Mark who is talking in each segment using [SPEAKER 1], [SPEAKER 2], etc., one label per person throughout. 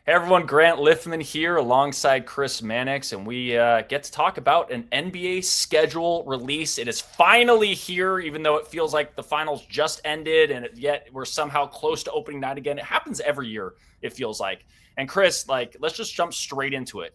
[SPEAKER 1] Hey everyone, Grant Liffmann here alongside Chris Mannix, and we get to talk about an NBA schedule release. It is finally here, even though it feels like the finals just ended, and yet we're somehow close to opening night again. It happens every year, it feels like. And Chris, let's just jump straight into it.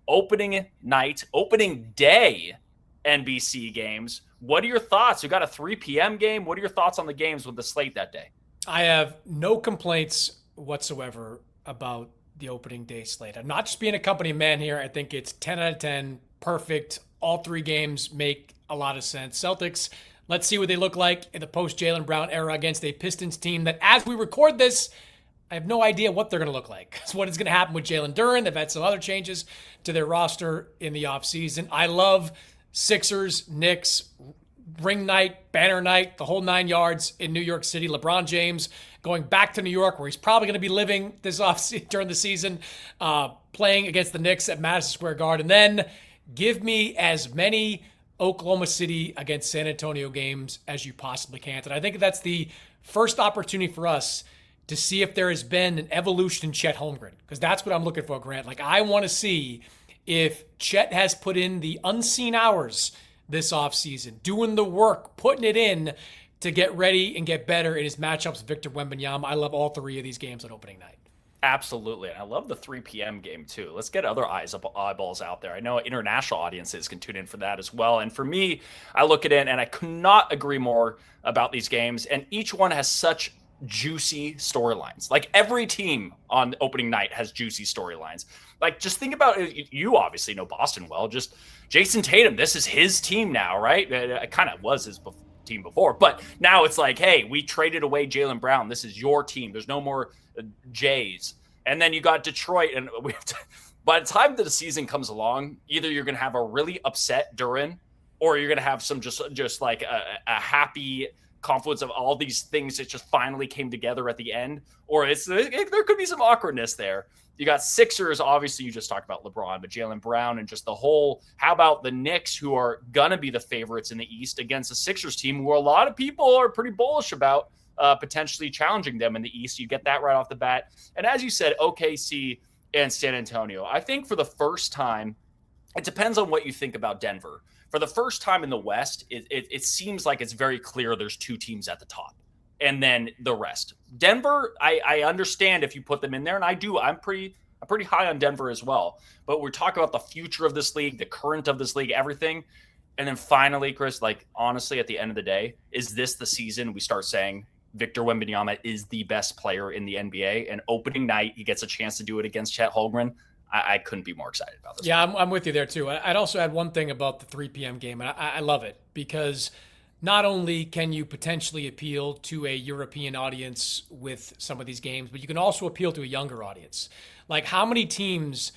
[SPEAKER 1] Opening night, opening day NBC games. What are your thoughts? We got a 3 p.m. game. What are your thoughts on the games with the slate that day?
[SPEAKER 2] I have no complaints whatsoever about the opening day slate. I'm not just being a company man here. I think it's 10 out of 10, perfect. All three games make a lot of sense. Celtics, let's see what they look like in the post Jaylen Brown era against a Pistons team that, as we record this, I have no idea what they're going to look like. So what is going to happen with Jalen Duren? They've had some other changes to their roster in the offseason. I love Sixers, Knicks, ring night, banner night, the whole 9 yards in New York City. LeBron James going back to New York, where he's probably going to be living this off during the season, playing against the Knicks at Madison Square Garden. And then give me as many Oklahoma City against San Antonio games as you possibly can. And I think that's the first opportunity for us to see if there has been an evolution in Chet Holmgren, because that's what I'm looking for, Grant. I want to see if Chet has put in the unseen hours this offseason, doing the work, putting it in to get ready and get better in his matchups with Victor Wembanyama. I love all three of these games on opening night.
[SPEAKER 1] Absolutely. And I love the 3 p.m. game too. Let's get other eyeballs out there. I know international audiences can tune in for that as well. And for me, I look at it and I could not agree more about these games. And each one has such juicy storylines. Like every team on opening night has juicy storylines. Like just think about it. You obviously know Boston well. Just Jason Tatum, this is his team now, right? It kind of was his team before, but now it's like, hey, we traded away Jaylen Brown. This is your team. There's no more Jays. And then you got Detroit, and we have to, by the time that the season comes along, either you're going to have a really upset Duren, or you're going to have some just like a happy confluence of all these things that just finally came together at the end, or there could be some awkwardness there. You got Sixers, obviously you just talked about LeBron, but Jaylen Brown and just the whole, how about the Knicks, who are going to be the favorites in the East against the Sixers team, who a lot of people are pretty bullish about potentially challenging them in the East. You get that right off the bat. And as you said, OKC and San Antonio. I think for the first time, it depends on what you think about Denver. For the first time in the West, it seems like it's very clear there's two teams at the top, and then the rest. Denver, I understand if you put them in there, and I do. I'm pretty high on Denver as well. But we're talking about the future of this league, the current of this league, everything. And then finally, Chris, honestly, at the end of the day, is this the season we start saying Victor Wembanyama is the best player in the NBA? And opening night, he gets a chance to do it against Chet Holmgren. I couldn't be more excited about this.
[SPEAKER 2] Yeah, I'm with you there too. I'd also add one thing about the 3 p.m. game, and I love it because not only can you potentially appeal to a European audience with some of these games, but you can also appeal to a younger audience. Like how many teams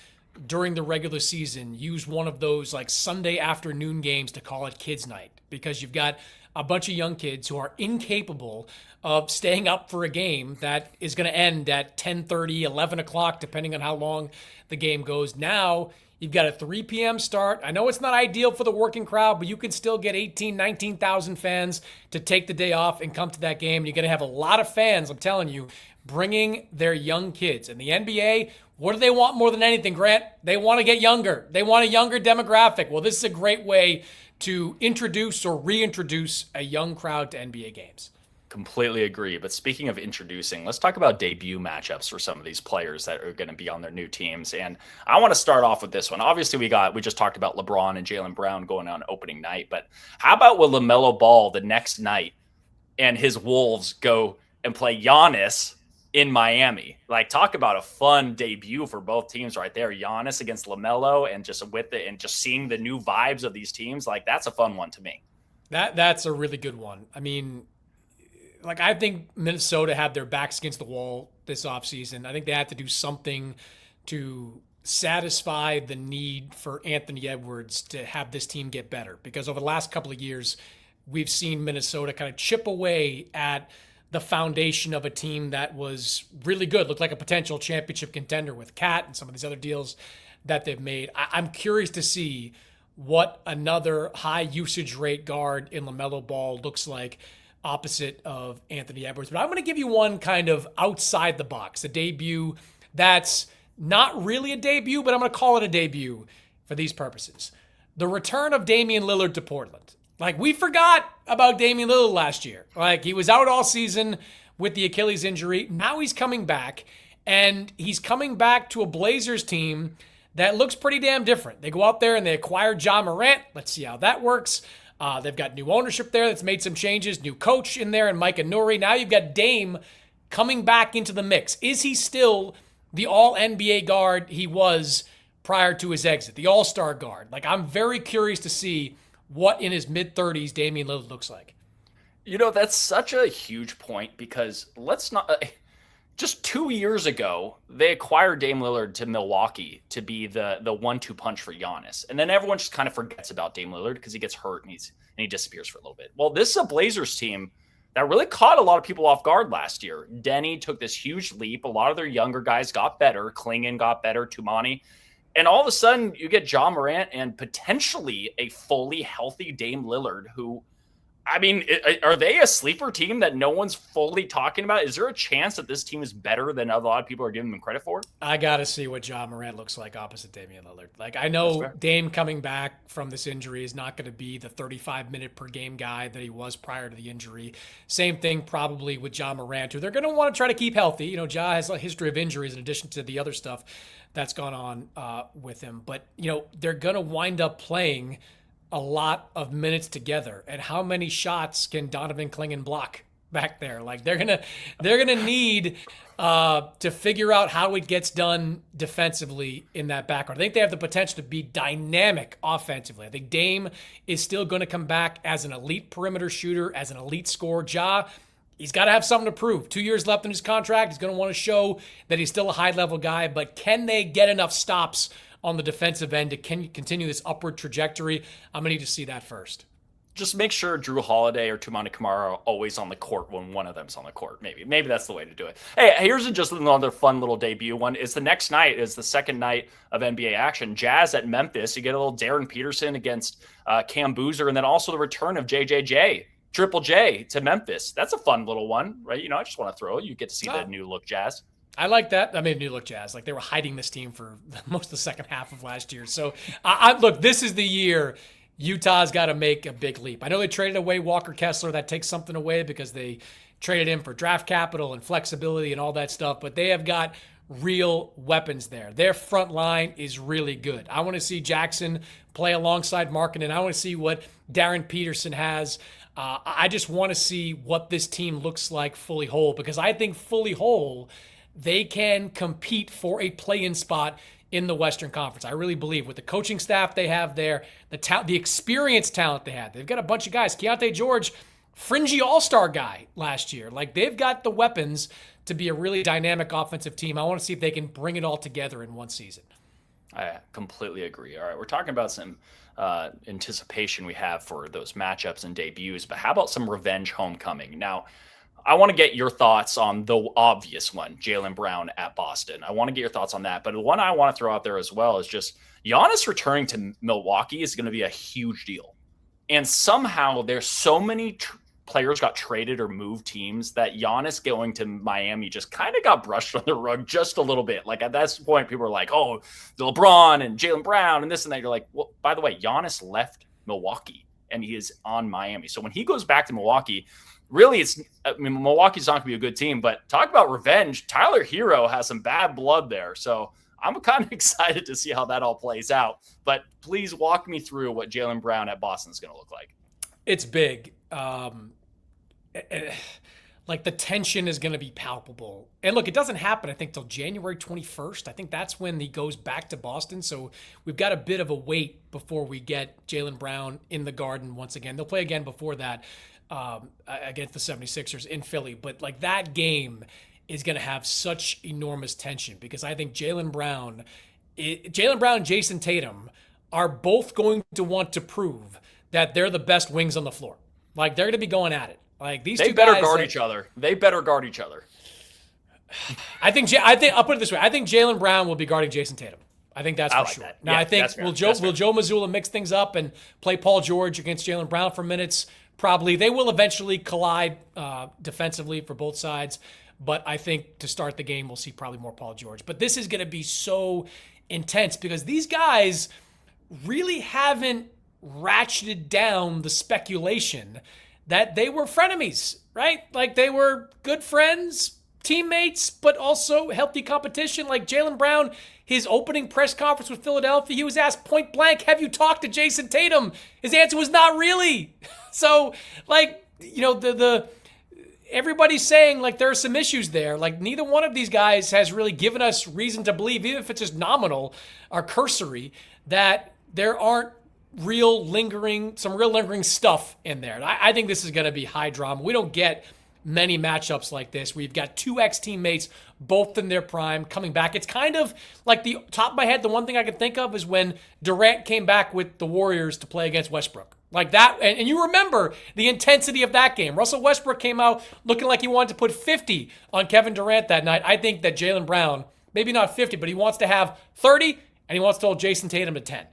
[SPEAKER 2] during the regular season use one of those Sunday afternoon games to call it kids night, because you've got a bunch of young kids who are incapable of staying up for a game that is going to end at 10:30, 11 o'clock, depending on how long the game goes. Now you've got a 3 p.m. start. I know it's not ideal for the working crowd, but you can still get 18, 19,000 fans to take the day off and come to that game. You're going to have a lot of fans, I'm telling you, bringing their young kids. And the NBA, what do they want more than anything, Grant? They want to get younger. They want a younger demographic. Well, this is a great way to introduce or reintroduce a young crowd to NBA games.
[SPEAKER 1] Completely agree. But speaking of introducing, let's talk about debut matchups for some of these players that are going to be on their new teams. And I want to start off with this one. Obviously, we just talked about LeBron and Jaylen Brown going on opening night. But how about with LaMelo Ball the next night and his Wolves go and play Giannis in Miami? Talk about a fun debut for both teams right there. Giannis against LaMelo, and just with it and just seeing the new vibes of these teams. That's a fun one to me.
[SPEAKER 2] That's a really good one. I mean, I think Minnesota had their backs against the wall this offseason. I think they had to do something to satisfy the need for Anthony Edwards to have this team get better, because over the last couple of years, we've seen Minnesota kind of chip away at the foundation of a team that was really good, looked like a potential championship contender with Cat and some of these other deals that they've made. I'm curious to see what another high usage rate guard in LaMelo Ball looks like opposite of Anthony Edwards. But I'm going to give you one kind of outside the box, a debut that's not really a debut, but I'm going to call it a debut for these purposes. The return of Damian Lillard to Portland. Like, we forgot about Damian Lillard last year. Like, he was out all season with the Achilles injury. Now he's coming back, and he's coming back to a Blazers team that looks pretty damn different. They go out there and they acquire Ja Morant. Let's see how that works. They've got new ownership there that's made some changes, new coach in there, and Micah Nuri. Now you've got Dame coming back into the mix. Is he still the all-NBA guard he was prior to his exit, the all-star guard? Like, I'm very curious to see what in his mid-30s Damian Lillard looks like.
[SPEAKER 1] You know, that's such a huge point because let's not... just 2 years ago, they acquired Dame Lillard to Milwaukee to be the 1-2 punch for Giannis. And then everyone just kind of forgets about Dame Lillard because he gets hurt and he disappears for a little bit. Well, this is a Blazers team that really caught a lot of people off guard last year. Denny took this huge leap. A lot of their younger guys got better. Klingon got better, Tumani. And all of a sudden, you get Ja Morant and potentially a fully healthy Dame Lillard who... I mean, are they a sleeper team that no one's fully talking about? Is there a chance that this team is better than a lot of people are giving them credit for?
[SPEAKER 2] I got to see what Ja Morant looks like opposite Damian Lillard. Like, I know Dame coming back from this injury is not going to be the 35-minute per game guy that he was prior to the injury. Same thing probably with Ja Morant, who they're going to want to try to keep healthy. You know, Ja has a history of injuries in addition to the other stuff that's gone on with him. But, you know, they're going to wind up playing a lot of minutes together. And how many shots can Donovan Klingon block back there? Like, they're gonna need to figure out how it gets done defensively in that backcourt. I think they have the potential to be dynamic offensively. I think Dame is still going to come back as an elite perimeter shooter, as an elite scorer. Ja, he's got to have something to prove. 2 years left in his contract. He's going to want to show that he's still a high-level guy, but can they get enough stops on the defensive end to continue this upward trajectory? I'm going to need to see that first.
[SPEAKER 1] Just make sure Drew Holiday or Tumani Kamara are always on the court when one of them's on the court. Maybe that's the way to do it. Hey, here's just another fun little debut one. It's the next night. Is the second night of NBA action. Jazz at Memphis. You get a little Darren Peterson against Cam Boozer, and then also the return of JJJ, Triple J, to Memphis. That's a fun little one, right? You know, I just want to throw it. You get to see the new look Jazz.
[SPEAKER 2] I like that. I mean, new look Jazz. Like, they were hiding this team for most of the second half of last year. So, look, this is the year Utah's got to make a big leap. I know they traded away Walker Kessler. That takes something away because they traded him for draft capital and flexibility and all that stuff. But they have got real weapons there. Their front line is really good. I want to see Jackson play alongside Markkanen. I want to see what Darren Peterson has. I just want to see what this team looks like fully whole, because I think fully whole, they can compete for a play-in spot in the Western Conference. I really believe with the coaching staff they have there, the experienced talent they have. They've got a bunch of guys. Keontae George, fringy all-star guy last year. Like, they've got the weapons to be a really dynamic offensive team. I want to see if they can bring it all together in one season.
[SPEAKER 1] I completely agree. All right, we're talking about some anticipation we have for those matchups and debuts, but how about some revenge homecoming? Now, I want to get your thoughts on the obvious one, Jaylen Brown at Boston. I want to get your thoughts on that. But the one I want to throw out there as well is just Giannis returning to Milwaukee is going to be a huge deal. And somehow there's so many players got traded or moved teams that Giannis going to Miami just kind of got brushed on the rug just a little bit. Like, at that point, people were like, oh, LeBron and Jaylen Brown and this and that. You're like, well, by the way, Giannis left Milwaukee and he is on Miami. So when he goes back to Milwaukee, really, Milwaukee's not going to be a good team, but talk about revenge. Tyler Hero has some bad blood there. So I'm kind of excited to see how that all plays out. But please walk me through what Jaylen Brown at Boston is going to look like.
[SPEAKER 2] It's big. Like, the tension is going to be palpable. And look, it doesn't happen, I think, till January 21st. I think that's when he goes back to Boston. So we've got a bit of a wait before we get Jaylen Brown in the Garden once again. They'll play again before that against the 76ers in Philly. But, like, that game is going to have such enormous tension because I think Jaylen Brown and Jason Tatum are both going to want to prove that they're the best wings on the floor. Like, they're going to be going at it. Like, these two
[SPEAKER 1] better
[SPEAKER 2] guys,
[SPEAKER 1] guard each other. They better guard each other.
[SPEAKER 2] I think I'll put it this way. I think Jaylen Brown will be guarding Jason Tatum. I think that's for sure. That. Now, I think will Joe Mazzulla mix things up and play Paul George against Jaylen Brown for minutes? Probably. They will eventually collide defensively for both sides. But I think to start the game, we'll see probably more Paul George. But this is going to be so intense because these guys really haven't ratcheted down the speculation that they were frenemies, right? Like they were good friends, teammates, but also healthy competition. Like Jaylen Brown, his opening press conference with Philadelphia, he was asked point blank, have you talked to Jason Tatum? His answer was not really. So, like, you know, the everybody's saying like there are some issues there. Like neither one of these guys has really given us reason to believe, even if it's just nominal or cursory, that there aren't some real lingering stuff in there. And I think this is going to be high drama. We don't get many matchups like this where you've got two ex-teammates, both in their prime, coming back. It's kind of like the top of my head, the one thing I can think of is when Durant came back with the Warriors to play against Westbrook. Like that, and you remember the intensity of that game. Russell Westbrook came out looking like he wanted to put 50 on Kevin Durant that night. I think that Jaylen Brown, maybe not 50, but he wants to have 30, and he wants to hold Jason Tatum to 10.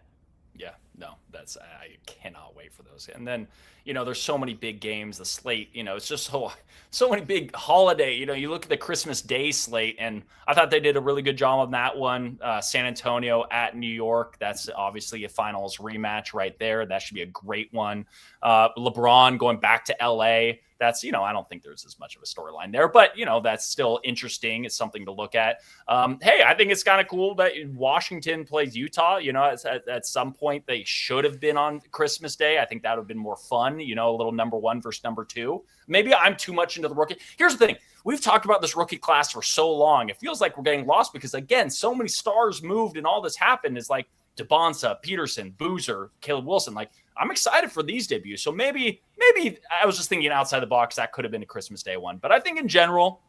[SPEAKER 1] Yeah, no, I cannot wait for those. And then, you know, there's so many big games, the slate, you know, it's just so many big holiday, you know, you look at the Christmas Day slate, and I thought they did a really good job on that one. San Antonio at New York. That's obviously a finals rematch right there. That should be a great one. LeBron going back to LA. That's, you know, I don't think there's as much of a storyline there, but, you know, that's still interesting. It's something to look at. Hey, I think it's kind of cool that Washington plays Utah. You know, at some point they should have been on Christmas Day. I think that would have been more fun, you know, a little number one versus number two. Maybe I'm too much into the rookie. Here's the thing. We've talked about this rookie class for so long. It feels like we're getting lost because, again, so many stars moved and all this happened. Is like DeBonsa, Peterson, Boozer, Caleb Wilson. Like, I'm excited for these debuts. So maybe I was just thinking outside the box. That could have been a Christmas Day one. But I think in general,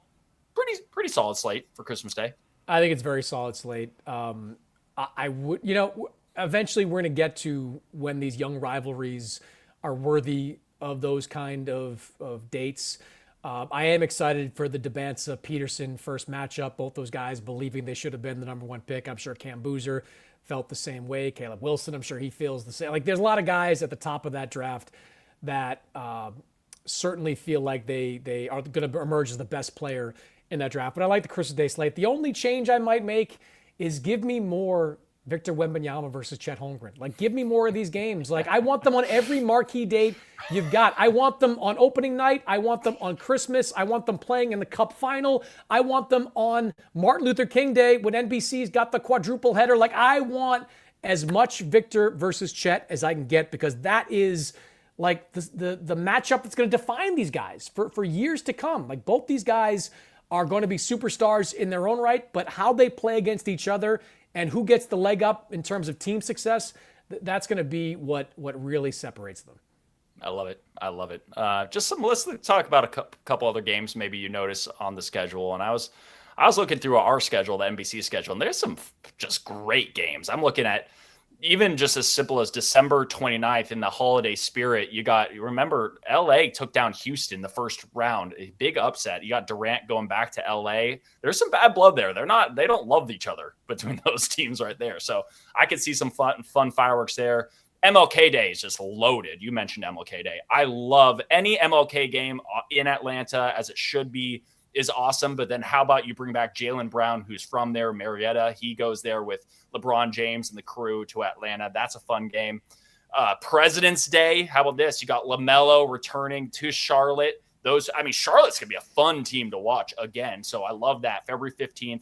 [SPEAKER 1] pretty solid slate for Christmas Day.
[SPEAKER 2] I think it's a very solid slate. I would, you know, eventually we're going to get to when these young rivalries are worthy of those kind of dates. I am excited for the DeBansa-Peterson first matchup. Both those guys believing they should have been the number one pick. I'm sure Cam Boozer felt the same way. Caleb Wilson, I'm sure he feels the same. Like, there's a lot of guys at the top of that draft that certainly feel like they are going to emerge as the best player in that draft. But I like the Christmas Day slate. The only change I might make is give me more Victor Wembanyama versus Chet Holmgren. Like, give me more of these games. Like, I want them on every marquee date you've got. I want them on opening night. I want them on Christmas. I want them playing in the Cup final. I want them on Martin Luther King Day when NBC's got the quadruple header. Like, I want as much Victor versus Chet as I can get, because that is like the matchup that's going to define these guys for years to come. Like, both these guys are going to be superstars in their own right, but how they play against each other and who gets the leg up in terms of team success, that's going to be what really separates them.
[SPEAKER 1] I love it. Let's talk about a couple other games maybe you notice on the schedule. And I was looking through our schedule, the NBC schedule, and there's some just great games. I'm looking at even just as simple as December 29th in the holiday spirit. You remember LA took down Houston the first round, a big upset. You got Durant going back to LA. There's some bad blood there. They don't love each other between those teams right there. So I could see some fun fireworks there. MLK Day is just loaded. You mentioned MLK Day. I love any MLK game in Atlanta, as it should be, is awesome. But then how about you bring back Jaylen Brown, who's from there, Marietta. He goes there with LeBron James and the crew to Atlanta. That's a fun game. President's Day. How about this? You got LaMelo returning to Charlotte. Charlotte's going to be a fun team to watch again. So I love that. February 15th.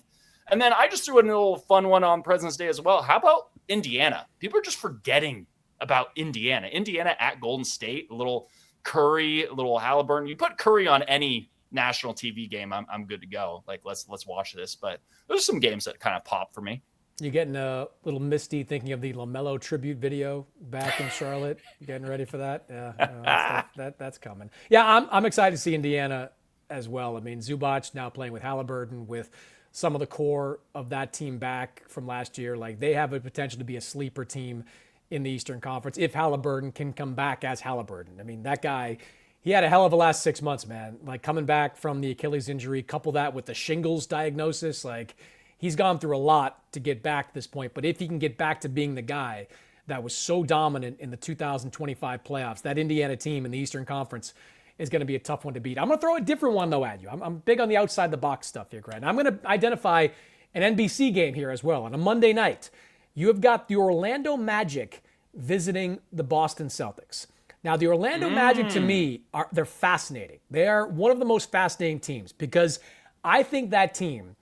[SPEAKER 1] And then I just threw in a little fun one on President's Day as well. How about Indiana? People are just forgetting about Indiana. Indiana at Golden State. A little Curry, a little Halliburton. You put Curry on any national TV game, I'm good to go. Like, let's watch this. But those are some games that kind of pop for me.
[SPEAKER 2] You getting a little misty thinking of the LaMelo tribute video back in Charlotte? Getting ready for that? Yeah, that's coming. Yeah, I'm excited to see Indiana as well. I mean, Zubac now playing with Halliburton, with some of the core of that team back from last year. Like, they have a potential to be a sleeper team in the Eastern Conference if Halliburton can come back as Halliburton. I mean, that guy, he had a hell of a last 6 months, man. Like, coming back from the Achilles injury, couple that with the shingles diagnosis, like, he's gone through a lot to get back to this point. But if he can get back to being the guy that was so dominant in the 2025 playoffs, that Indiana team in the Eastern Conference, is going to be a tough one to beat. I'm going to throw a different one, though, at you. I'm big on the outside-the-box stuff here, Grant. I'm going to identify an NBC game here as well. On a Monday night, you have got the Orlando Magic visiting the Boston Celtics. Now, the Orlando Magic, to me, they're fascinating. They are one of the most fascinating teams because I think that team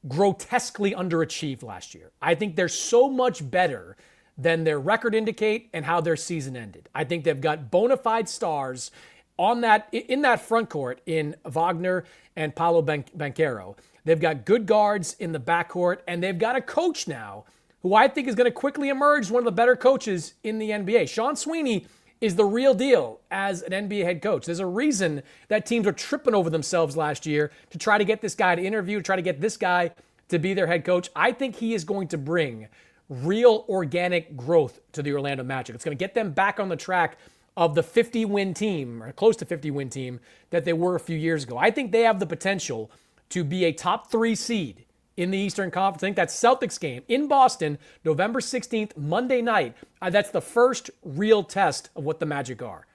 [SPEAKER 2] grotesquely underachieved last year. I think they're so much better than their record indicate and how their season ended. I think they've got bona fide stars in that front court in Wagner and Paolo Banchero. They've got good guards in the backcourt, and they've got a coach now who I think is going to quickly emerge as one of the better coaches in the NBA. Sean Sweeney is the real deal as an NBA head coach. There's a reason that teams are tripping over themselves last year to try to get this guy to interview, to try to get this guy to be their head coach. I think he is going to bring real organic growth to the Orlando Magic. It's going to get them back on the track of the 50-win team, or close to 50-win team, that they were a few years ago. I think they have the potential to be a top 3 seed in the Eastern Conference. I think that Celtics game in Boston, November 16th, Monday night, that's the first real test of what the Magic are.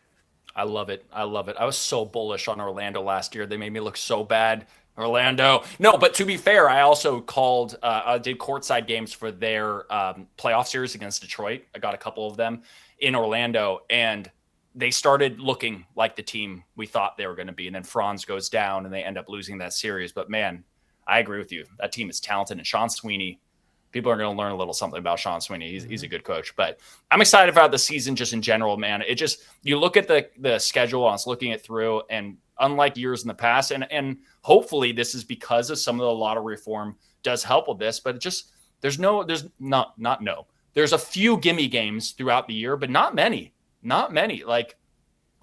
[SPEAKER 1] I love it. I was so bullish on Orlando last year. They made me look so bad. Orlando. No, but to be fair, I also did courtside games for their playoff series against Detroit. I got a couple of them in Orlando, and they started looking like the team we thought they were going to be. And then Franz goes down, and they end up losing that series. But man, I agree with you. That team is talented, and Sean Sweeney, people are going to learn a little something about Sean Sweeney. He's a good coach, but I'm excited about the season just in general, man. It just, you look at the schedule, I was looking it through, and unlike years in the past, and hopefully this is because of some of the lottery reform does help with this, but there's a few gimme games throughout the year, but not many. Like,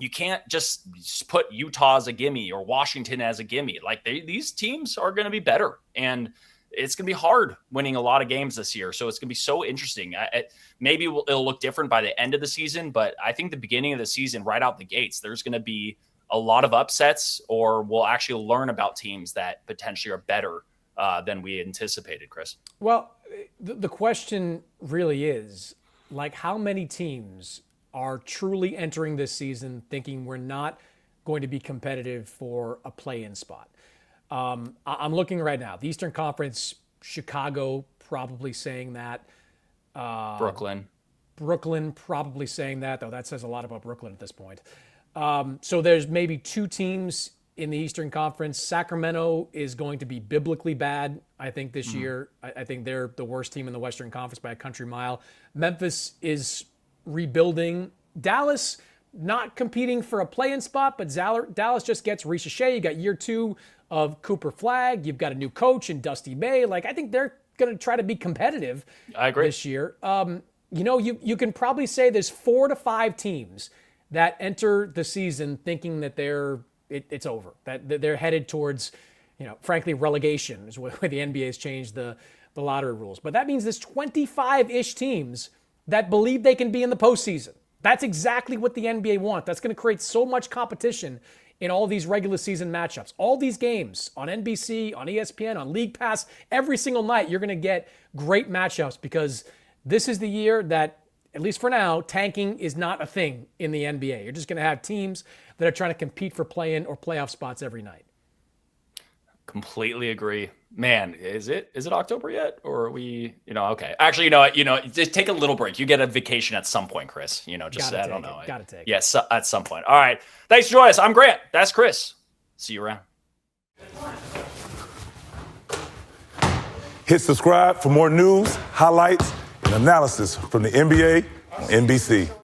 [SPEAKER 1] you can't just put Utah as a gimme or Washington as a gimme. Like, these teams are going to be better, and it's going to be hard winning a lot of games this year. So it's going to be so interesting. Maybe it'll look different by the end of the season, but I think the beginning of the season, right out the gates, there's going to be a lot of upsets, or we'll actually learn about teams that potentially are better than we anticipated, Chris.
[SPEAKER 2] Well, the question really is, like, how many teams are truly entering this season thinking we're not going to be competitive for a play-in spot? I'm looking right now. The Eastern Conference, Chicago probably saying that.
[SPEAKER 1] Brooklyn
[SPEAKER 2] probably saying that, though that says a lot about Brooklyn at this point. So there's maybe 2 teams in the Eastern Conference. Sacramento is going to be biblically bad, I think, this year. I think they're the worst team in the Western Conference by a country mile. Memphis is rebuilding. Dallas not competing for a play-in spot, but Dallas just gets Risha Shea. You got year 2 of Cooper Flagg. You've got a new coach in Dusty May. Like, I think they're going to try to be competitive this year. You can probably say there's 4 to 5 teams that enter the season thinking that it's over, that they're headed towards, frankly, relegation is where the NBA has changed the lottery rules. But that means there's 25-ish teams that believe they can be in the postseason. That's exactly what the NBA wants. That's going to create so much competition in all these regular season matchups. All these games on NBC, on ESPN, on League Pass, every single night you're going to get great matchups because this is the year that, at least for now, tanking is not a thing in the NBA. You're just going to have teams that are trying to compete for play-in or playoff spots every night.
[SPEAKER 1] Completely agree. Man, is it October yet? Or are we, okay. Actually, you know what, just take a little break. You get a vacation at some point, Chris. I don't know.
[SPEAKER 2] Gotta take it.
[SPEAKER 1] Yes, at some point. All right. Thanks for joining us. I'm Grant. That's Chris. See you around.
[SPEAKER 3] Hit subscribe for more news, highlights, and analysis from the NBA on NBC.